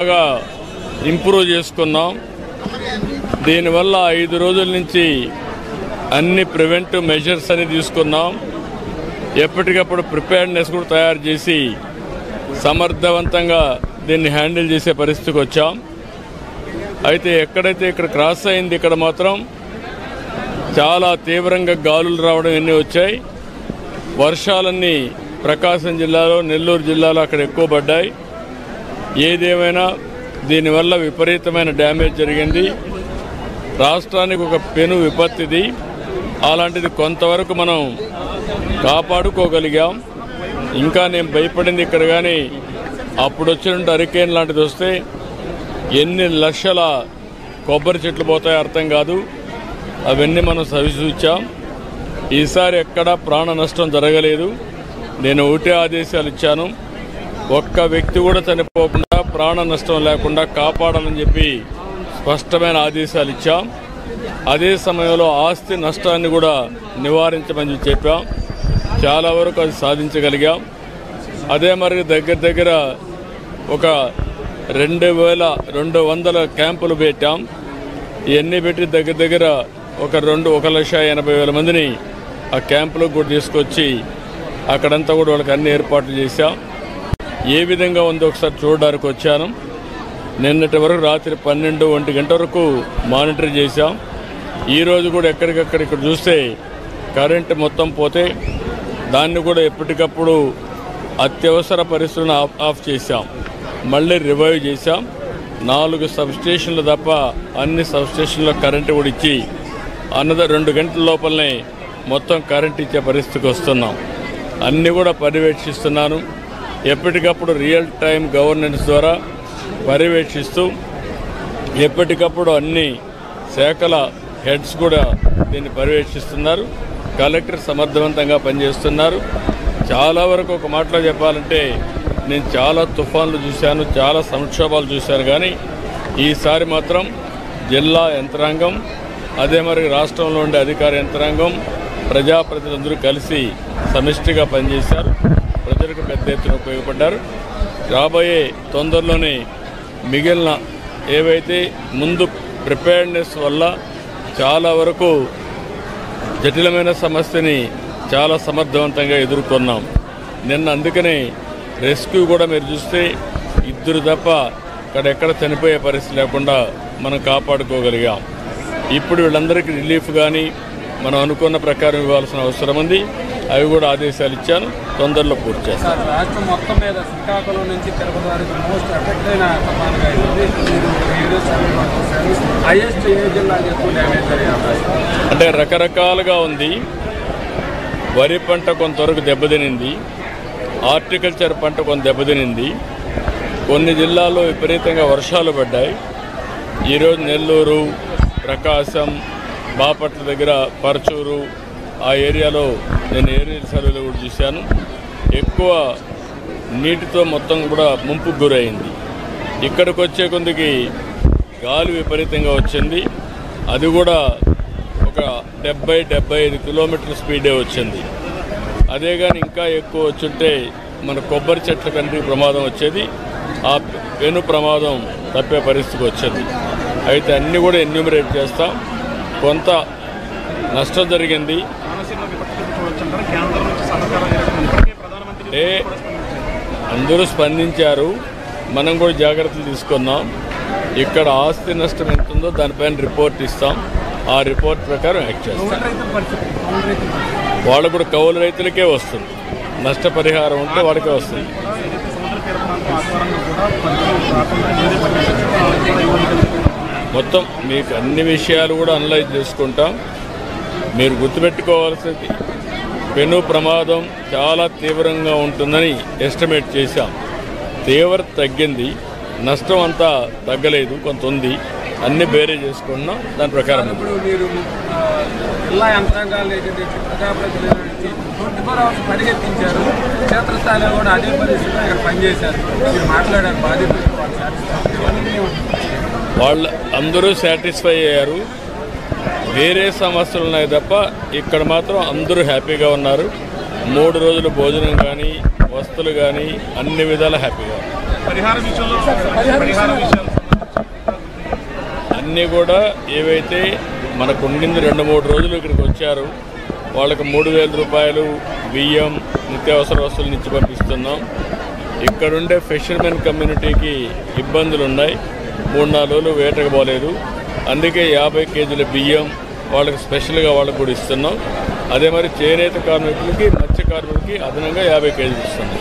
బాగా ఇంప్రూవ్ చేసుకున్నాం. దీనివల్ల 5 రోజుల నుంచి అన్ని ప్రివెంటివ్ మెజర్స్ అని తీసుకున్నాం. ఎప్పటికప్పుడు ప్రిపేర్నెస్ కూడా తయారు చేసి సమర్థవంతంగా దీన్ని హ్యాండిల్ చేసే పరిస్థితికి వచ్చాం. అయితే ఎక్కడైతే ఇక్కడ క్రాస్ అయింది, ఇక్కడ మాత్రం చాలా తీవ్రంగా గాలులు రావడం ఇన్ని వచ్చాయి. వర్షాలన్నీ ప్రకాశం జిల్లాలో, నెల్లూరు జిల్లాలో అక్కడ ఎక్కువ పడ్డాయి. ఏదేమైనా దీనివల్ల విపరీతమైన డ్యామేజ్ జరిగింది. రాష్ట్రానికి ఒక పెను విపత్తిది. అలాంటిది కొంతవరకు మనం కాపాడుకోగలిగాం. ఇంకా నేను భయపడింది ఇక్కడ, కానీ అప్పుడు వచ్చినట్టు హరికేన్ లాంటిది వస్తే ఎన్ని లక్షల కొబ్బరి చెట్లు పోతాయో అర్థం కాదు. అవన్నీ మనం సవిచూచాం. ఈసారి ఎక్కడా ప్రాణ నష్టం జరగలేదు. నేను ఒకటే ఆదేశాలు ఇచ్చాను, ఒక్క వ్యక్తి కూడా చనిపోకుండా, ప్రాణ నష్టం లేకుండా కాపాడాలని చెప్పి స్పష్టమైన ఆదేశాలు ఇచ్చాం. అదే సమయంలో ఆస్తి నష్టాన్ని కూడా నివారించమని చెప్పాం. చాలా వరకు అది సాధించగలిగాం. అదే మరి దగ్గర ఒక 2200 క్యాంపులు పెట్టాం. ఇవన్నీ పెట్టి దగ్గర ఒక 1,80,000 మందిని ఆ క్యాంపులకు కూడా తీసుకొచ్చి అక్కడంతా కూడా వాళ్ళకి అన్ని ఏర్పాట్లు చేశాం. ఏ విధంగా ఉందో ఒకసారి చూడడానికి వచ్చాను. నిన్నటి వరకు రాత్రి 12-1 గంట వరకు మానిటర్ చేశాం. ఈరోజు కూడా ఎక్కడికక్కడ ఇక్కడ చూస్తే కరెంటు మొత్తం పోతే దాన్ని కూడా ఎప్పటికప్పుడు అత్యవసర పరిస్థితులను ఆఫ్ చేశాం. మళ్ళీ రివైవ్ చేశాం. 4 సబ్స్టేషన్లు తప్ప అన్ని సబ్స్టేషన్లో కరెంటు కూడా ఇచ్చి 2 గంటల లోపలనే మొత్తం కరెంట్ ఇచ్చే పరిస్థితికి వస్తున్నాం. అన్నీ కూడా పర్యవేక్షిస్తున్నాను. ఎప్పటికప్పుడు రియల్ టైం గవర్నెన్స్ ద్వారా పర్యవేక్షిస్తూ ఎప్పటికప్పుడు అన్ని శాఖల హెడ్స్ కూడా దీన్ని పర్యవేక్షిస్తున్నారు. కలెక్టర్ సమర్థవంతంగా పనిచేస్తున్నారు. చాలా వరకు ఒక మాటలో చెప్పాలంటే నేను చాలా తుఫాన్లు చూశాను, చాలా సంక్షోభాలు చూశాను, కానీ ఈసారి మాత్రం జిల్లా యంత్రాంగం, అదే మరి రాష్ట్రంలో ఉండే అధికార యంత్రాంగం, ప్రజాప్రతినిధులందరూ కలిసి సమిష్టిగా పనిచేశారు. ప్రజలకు పెద్ద ఎత్తున ఉపయోగపడ్డారు. రాబోయే తొందరలోనే మిగిలిన ఏవైతే ముందు ప్రిపేర్నెస్ వల్ల చాలా వరకు జటిలమైన సమస్యని చాలా సమర్థవంతంగా ఎదుర్కొన్నాం. నిన్న అందుకనే రెస్క్యూ కూడా మీరు చూస్తే 2 తప్ప అక్కడెక్కడ చనిపోయే పరిస్థితి లేకుండా మనం కాపాడుకోగలిగాం. ఇప్పుడు వీళ్ళందరికీ రిలీఫ్ కానీ మనం అనుకున్న ప్రకారం ఇవ్వాల్సిన అవసరం ఉంది. అవి కూడా ఆదేశాలు ఇచ్చాను, తొందరలో పూర్తి చేస్తాను. రాష్ట్రం మొత్తం మీద శ్రీకాకుళం నుంచి తిరుపతి వరకు మోస్ట్ ఎఫెక్ట్ అయిన తుఫానుగా హైయెస్ట్ ఏ జిల్లాకి ఎక్కువ డ్యామేజ్ జరిగే అవకాశం అంటే రకరకాలుగా ఉంది. వరి పంట కొంతవరకు దెబ్బతినింది, హార్టికల్చర్ పంట కొంత దెబ్బతినింది. కొన్ని జిల్లాల్లో విపరీతంగా వర్షాలు పడ్డాయి. ఈరోజు నెల్లూరు, ప్రకాశం, బాపట్ల దగ్గర, పరచూరు ఆ ఏరియాలో నేను ఏరియల్ సర్వేలో కూడా చూశాను. ఎక్కువ నీటితో మొత్తం కూడా ముంపుకు గురైంది. ఇక్కడికి వచ్చే కొందికి గాలి విపరీతంగా వచ్చింది. అది కూడా ఒక 70-75 కిలోమీటర్ల స్పీడే వచ్చింది. అదే కానీ ఇంకా ఎక్కువ వచ్చుంటే మన కొబ్బరి చెట్ల కంటే ప్రమాదం వచ్చేది. ఆ పెను ప్రమాదం తప్పే పరిస్థితికి వచ్చింది. అయితే అన్నీ కూడా ఎన్యూమరేట్ చేస్తాం. కొంత నష్టం జరిగింది. అందరూ స్పందించారు. మనం కూడా జాగ్రత్తలు తీసుకున్నాం. ఇక్కడ ఆస్తి నష్టం ఎంత ఉందో దానిపైన రిపోర్ట్ ఇస్తాం. ఆ రిపోర్ట్ ప్రకారం యాక్ట్ చేస్తాం. వాళ్ళు కూడా కౌలు రైతులకే వస్తుంది. నష్టపరిహారం ఉంటే వాడికే వస్తుంది. మొత్తం మీకు అన్ని విషయాలు కూడా అనలైజ్ చేసుకుంటాం. మీరు గుర్తుపెట్టుకోవాల్సింది, పెను ప్రమాదం చాలా తీవ్రంగా ఉంటుందని ఎస్టిమేట్ చేశాం. తీవ్రత తగ్గింది, నష్టం అంతా తగ్గలేదు, కొంత ఉంది. అన్ని బేరే చేసుకున్నాం. దాని ప్రకారం ఇప్పుడు మీరు జిల్లా యంత్రాంగాలు ప్రజాప్రతినిధులు 24 hours పరిగెత్తించారు. క్షేత్రస్థాయిలో కూడా అదే పరిస్థితిలో ఇక్కడ పనిచేశారు. మీరు మాట్లాడారు బాధితులు, వాళ్ళు అందరూ సాటిస్ఫై అయ్యారు. వేరే సమస్యలు ఉన్నాయి తప్ప ఇక్కడ మాత్రం అందరూ హ్యాపీగా ఉన్నారు. 3 రోజులు భోజనం కానీ, వస్తువులు కానీ అన్ని విధాలా హ్యాపీగా ఉన్నారు. అన్నీ కూడా ఏవైతే మనకు ఉండింది 2-3 రోజులు ఇక్కడికి వచ్చారు వాళ్ళకి 3,000 రూపాయలు బియ్యం నిత్యావసర వస్తువులు ఇచ్చి పంపిస్తున్నాం. ఇక్కడుండే ఫిషర్మెన్ కమ్యూనిటీకి ఇబ్బందులు ఉన్నాయి. 3-4 రోజులు వేటకు పోలేదు. అందుకే 50 కేజీల బియ్యం వాళ్ళకి స్పెషల్గా వాళ్ళకి కూడా ఇస్తున్నాం. అదే మరి చేనేత కార్మికులకి మత్స్య కార్మికులకి అదనంగా 50 కేజీలు ఇస్తున్నాం.